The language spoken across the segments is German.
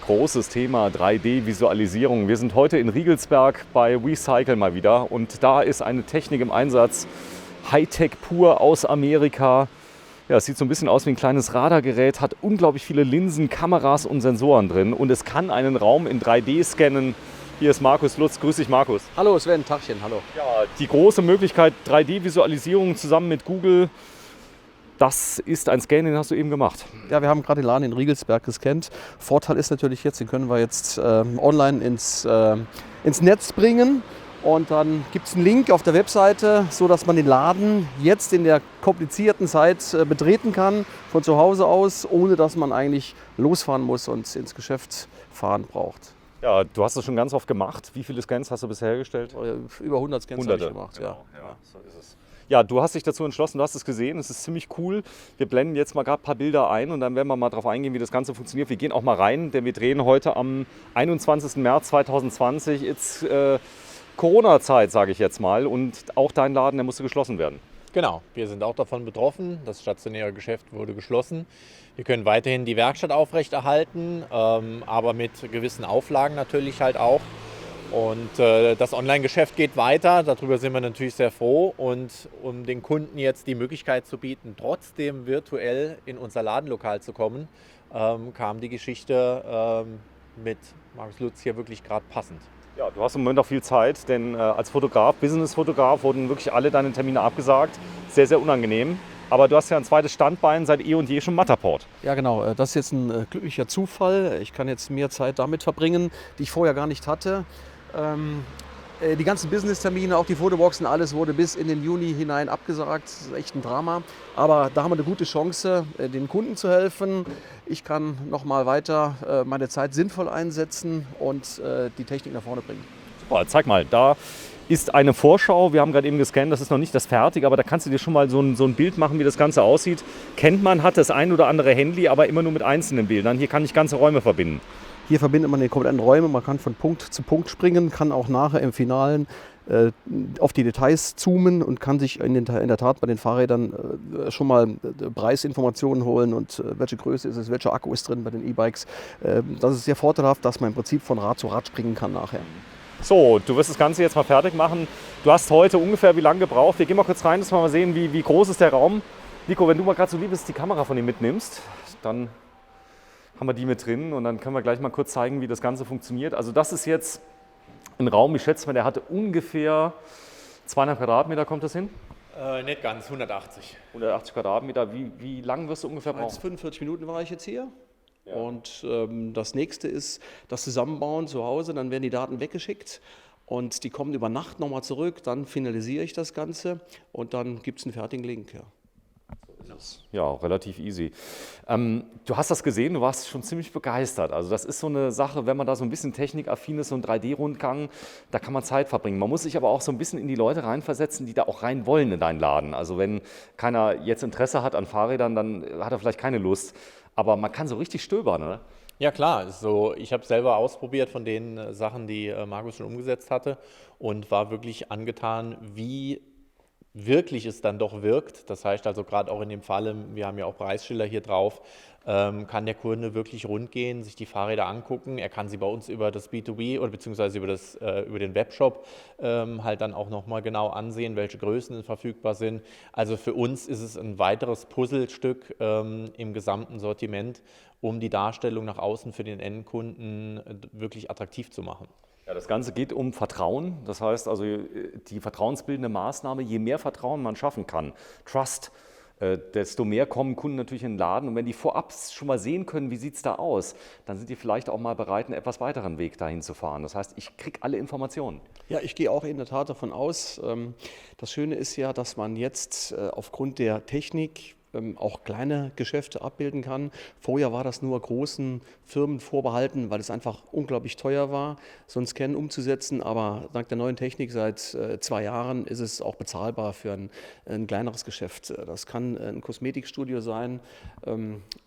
großes Thema 3D-Visualisierung. Wir sind heute in Riegelsberg bei WeCycle mal wieder und da ist eine Technik im Einsatz, Hightech pur aus Amerika. Ja, es sieht so ein bisschen aus wie ein kleines Radargerät, hat unglaublich viele Linsen, Kameras und Sensoren drin und es kann einen Raum in 3D scannen. Hier ist Markus Lutz. Grüß dich, Markus. Hallo Sven, Tagchen, hallo. Ja, die große Möglichkeit 3D-Visualisierung zusammen mit Google, das ist ein Scan, den hast du eben gemacht. Ja, wir haben gerade den Laden in Riegelsberg gescannt. Vorteil ist natürlich jetzt, den können wir jetzt online ins Netz bringen. Und dann gibt es einen Link auf der Webseite, sodass man den Laden jetzt in der komplizierten Zeit betreten kann, von zu Hause aus, ohne dass man eigentlich losfahren muss und ins Geschäft fahren braucht. Ja, du hast das schon ganz oft gemacht. Wie viele Scans hast du bisher hergestellt? Über 100 Scans habe ich gemacht. Genau. Ja, so ist es. Ja, du hast dich dazu entschlossen, du hast es gesehen, es ist ziemlich cool. Wir blenden jetzt mal gerade ein paar Bilder ein und dann werden wir mal darauf eingehen, wie das Ganze funktioniert. Wir gehen auch mal rein, denn wir drehen heute am 21. März 2020. Jetzt Corona-Zeit, sage ich jetzt mal, und auch dein Laden, der musste geschlossen werden. Genau, wir sind auch davon betroffen. Das stationäre Geschäft wurde geschlossen. Wir können weiterhin die Werkstatt aufrechterhalten, aber mit gewissen Auflagen natürlich halt auch. Und das Online-Geschäft geht weiter, darüber sind wir natürlich sehr froh. Und um den Kunden jetzt die Möglichkeit zu bieten, trotzdem virtuell in unser Ladenlokal zu kommen, kam die Geschichte mit Markus Lutz hier wirklich gerade passend. Ja, du hast im Moment auch viel Zeit, denn als Fotograf, Business-Fotograf, wurden wirklich alle deine Termine abgesagt. Sehr, sehr unangenehm. Aber du hast ja ein zweites Standbein seit eh und je schon Matterport. Ja genau, das ist jetzt ein glücklicher Zufall. Ich kann jetzt mehr Zeit damit verbringen, die ich vorher gar nicht hatte. Die ganzen Business-Termine, auch die Fotoboxen, alles wurde bis in den Juni hinein abgesagt. Das ist echt ein Drama. Aber da haben wir eine gute Chance, den Kunden zu helfen. Ich kann noch mal weiter meine Zeit sinnvoll einsetzen und die Technik nach vorne bringen. Super, zeig mal, da ist eine Vorschau. Wir haben gerade eben gescannt, das ist noch nicht das Fertige, aber da kannst du dir schon mal so ein Bild machen, wie das Ganze aussieht. Kennt man, hat das ein oder andere Handy, aber immer nur mit einzelnen Bildern. Hier kann ich ganze Räume verbinden. Hier verbindet man die kompletten Räume, man kann von Punkt zu Punkt springen, kann auch nachher im Finalen auf die Details zoomen und kann sich in der Tat bei den Fahrrädern schon mal Preisinformationen holen und welche Größe ist es, welcher Akku ist drin bei den E-Bikes. Das ist sehr vorteilhaft, dass man im Prinzip von Rad zu Rad springen kann nachher. So, du wirst das Ganze jetzt mal fertig machen. Du hast heute ungefähr wie lange gebraucht? Wir gehen mal kurz rein, dass wir mal sehen, wie groß ist der Raum. Nico, wenn du mal gerade so lieb bist, die Kamera von ihm mitnimmst, dann haben wir die mit drin und dann können wir gleich mal kurz zeigen, wie das Ganze funktioniert. Also das ist jetzt ein Raum, ich schätze mal, der hatte ungefähr 200 Quadratmeter, kommt das hin? Nicht ganz, 180. 180 Quadratmeter, wie lang wirst du ungefähr brauchen? 45 Minuten war ich jetzt hier. Ja. Und das nächste ist das Zusammenbauen zu Hause, dann werden die Daten weggeschickt und die kommen über Nacht nochmal zurück, dann finalisiere ich das Ganze und dann gibt es einen fertigen Link. Ja. Ja, relativ easy. Du hast das gesehen, du warst schon ziemlich begeistert. Also das ist so eine Sache, wenn man da so ein bisschen technikaffin ist, so ein 3D-Rundgang, da kann man Zeit verbringen. Man muss sich aber auch so ein bisschen in die Leute reinversetzen, die da auch rein wollen in deinen Laden. Also wenn keiner jetzt Interesse hat an Fahrrädern, dann hat er vielleicht keine Lust. Aber man kann so richtig stöbern, oder? Ja klar, so, ich habe selber ausprobiert von den Sachen, die Markus schon umgesetzt hatte und war wirklich angetan, wie wirklich es dann doch wirkt. Das heißt also gerade auch in dem Falle, wir haben ja auch Preisschilder hier drauf, kann der Kunde wirklich rund gehen, sich die Fahrräder angucken. Er kann sie bei uns über das B2B oder beziehungsweise über den Webshop halt dann auch nochmal genau ansehen, welche Größen verfügbar sind. Also für uns ist es ein weiteres Puzzlestück im gesamten Sortiment, um die Darstellung nach außen für den Endkunden wirklich attraktiv zu machen. Ja, das Ganze geht um Vertrauen. Das heißt also die vertrauensbildende Maßnahme, je mehr Vertrauen man schaffen kann, Trust, desto mehr kommen Kunden natürlich in den Laden. Und wenn die vorab schon mal sehen können, wie sieht es da aus, dann sind die vielleicht auch mal bereit, einen etwas weiteren Weg dahin zu fahren. Das heißt, ich kriege alle Informationen. Ja, ich gehe auch in der Tat davon aus. Das Schöne ist ja, dass man jetzt aufgrund der Technik auch kleine Geschäfte abbilden kann. Vorher war das nur großen Firmen vorbehalten, weil es einfach unglaublich teuer war, so einen Scan umzusetzen. Aber dank der neuen Technik seit 2 Jahren ist es auch bezahlbar für ein kleineres Geschäft. Das kann ein Kosmetikstudio sein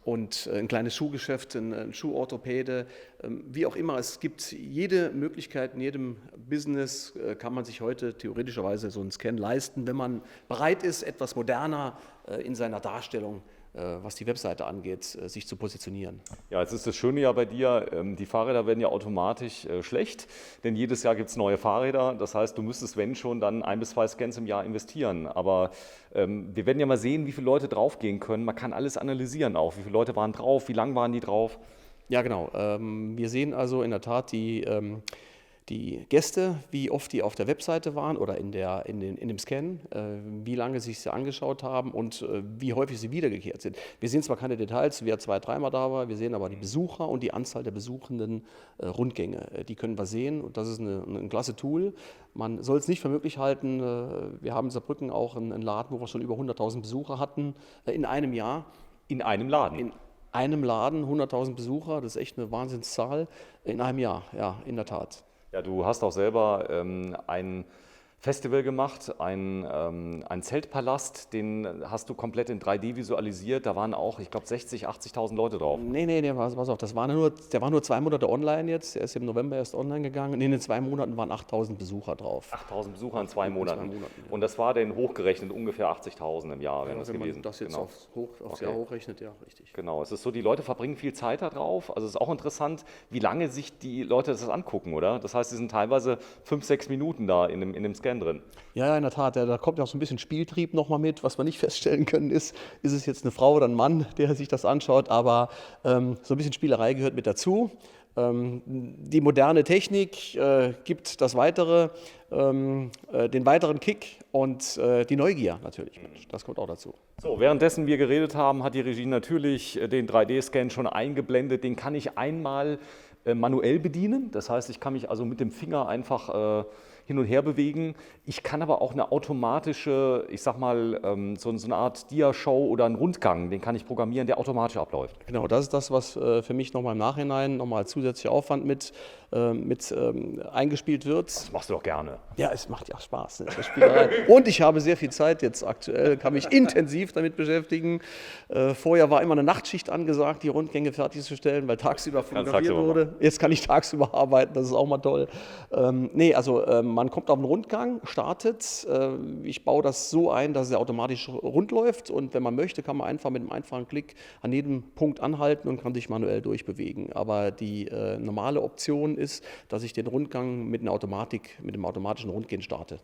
und ein kleines Schuhgeschäft, ein Schuhorthopäde, wie auch immer. Es gibt jede Möglichkeit, in jedem Business kann man sich heute theoretischerweise so einen Scan leisten, wenn man bereit ist, etwas moderner in seiner Darstellung was die Webseite angeht, sich zu positionieren. Ja, jetzt ist das Schöne ja bei dir, die Fahrräder werden ja automatisch schlecht, denn jedes Jahr gibt es neue Fahrräder. Das heißt, du müsstest, wenn schon, dann 1 bis 2 Scans im Jahr investieren. Aber wir werden ja mal sehen, wie viele Leute draufgehen können. Man kann alles analysieren auch. Wie viele Leute waren drauf, wie lang waren die drauf? Ja, genau. Wir sehen also in der Tat die Gäste, wie oft die auf der Webseite waren oder in dem Scan, wie lange sich sie angeschaut haben und wie häufig sie wiedergekehrt sind. Wir sehen zwar keine Details, wer 2-, 3-mal da war, wir sehen aber die Besucher und die Anzahl der besuchenden Rundgänge. Die können wir sehen und das ist ein klasse Tool. Man soll es nicht für möglich halten. Wir haben in Saarbrücken auch einen Laden, wo wir schon über 100.000 Besucher hatten in einem Jahr. In einem Laden? In einem Laden 100.000 Besucher, das ist echt eine Wahnsinnszahl in einem Jahr, ja, in der Tat. Ja, du hast auch selber ein Festival gemacht, ein Zeltpalast, den hast du komplett in 3D visualisiert. Da waren auch, ich glaube, 60.000, 80.000 Leute drauf. Nee, pass auf, der war nur 2 Monate online jetzt. Der ist im November erst online gegangen. Und in den 2 Monaten waren 8.000 Besucher drauf. 8.000 Besucher in 2 Monaten. Ja. Und das war denn hochgerechnet ungefähr 80.000 im Jahr, wenn das wenn gewesen. man das jetzt Genau. aufs Jahr hochrechnet, ja, richtig. Genau, es ist so, die Leute verbringen viel Zeit da drauf. Also es ist auch interessant, wie lange sich die Leute das angucken, oder? Das heißt, sie sind teilweise 5, 6 Minuten da in dem Scan drin. Ja, in der Tat. Da kommt ja auch so ein bisschen Spieltrieb nochmal mit. Was wir nicht feststellen können, ist es jetzt eine Frau oder ein Mann, der sich das anschaut. Aber so ein bisschen Spielerei gehört mit dazu. Die moderne Technik gibt den weiteren Kick und die Neugier natürlich. Das kommt auch dazu. So, währenddessen wir geredet haben, hat die Regie natürlich den 3D-Scan schon eingeblendet. Den kann ich einmal manuell bedienen. Das heißt, ich kann mich also mit dem Finger einfach hin und her bewegen. Ich kann aber auch eine automatische, ich sag mal, so eine Art Dia-Show oder einen Rundgang, den kann ich programmieren, der automatisch abläuft. Genau, das ist das, was für mich nochmal im Nachhinein nochmal als zusätzlicher Aufwand mit eingespielt wird. Das machst du doch gerne. Ja, es macht ja auch Spaß, ne? Das Spielerei. Und ich habe sehr viel Zeit jetzt aktuell, kann mich intensiv damit beschäftigen. Vorher war immer eine Nachtschicht angesagt, die Rundgänge fertigzustellen, weil tagsüber fotografiert wurde. Jetzt kann ich tagsüber arbeiten, das ist auch mal toll. Man kommt auf einen Rundgang, startet. Ich baue das so ein, dass er automatisch rund läuft und wenn man möchte, kann man einfach mit einem einfachen Klick an jedem Punkt anhalten und kann sich manuell durchbewegen. Aber die normale Option ist, dass ich den Rundgang mit dem automatischen Rundgehen starte.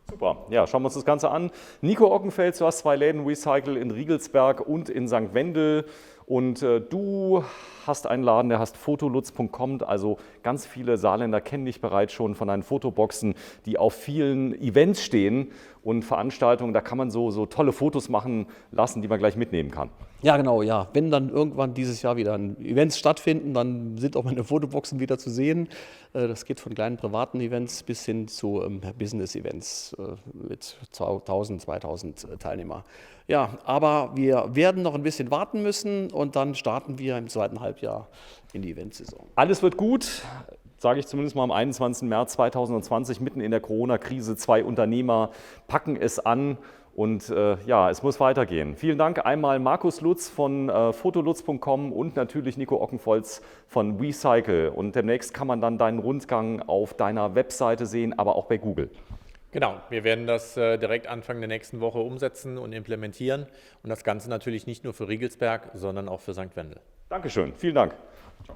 Super, ja, schauen wir uns das Ganze an. Nico Ockenfels, du hast 2 Läden Recycle in Riegelsberg und in St. Wendel. Und du hast einen Laden, der heißt fotolutz.com, also ganz viele Saarländer kennen dich bereits schon von deinen Fotoboxen, die auf vielen Events stehen und Veranstaltungen, da kann man so tolle Fotos machen lassen, die man gleich mitnehmen kann. Ja, genau, ja. Wenn dann irgendwann dieses Jahr wieder Events stattfinden, dann sind auch meine Fotoboxen wieder zu sehen. Das geht von kleinen privaten Events bis hin zu Business-Events mit 1.000, 2.000 Teilnehmer. Ja, aber wir werden noch ein bisschen warten müssen und dann starten wir im 2. Halbjahr in die Eventsaison. Alles wird gut, sage ich zumindest mal am 21. März 2020, mitten in der Corona-Krise. 2 Unternehmer packen es an. Und es muss weitergehen. Vielen Dank einmal Markus Lutz von fotolutz.com und natürlich Nico Ockenfels von Recycle. Und demnächst kann man dann deinen Rundgang auf deiner Webseite sehen, aber auch bei Google. Genau, wir werden das direkt Anfang der nächsten Woche umsetzen und implementieren. Und das Ganze natürlich nicht nur für Riegelsberg, sondern auch für St. Wendel. Dankeschön, vielen Dank. Ciao.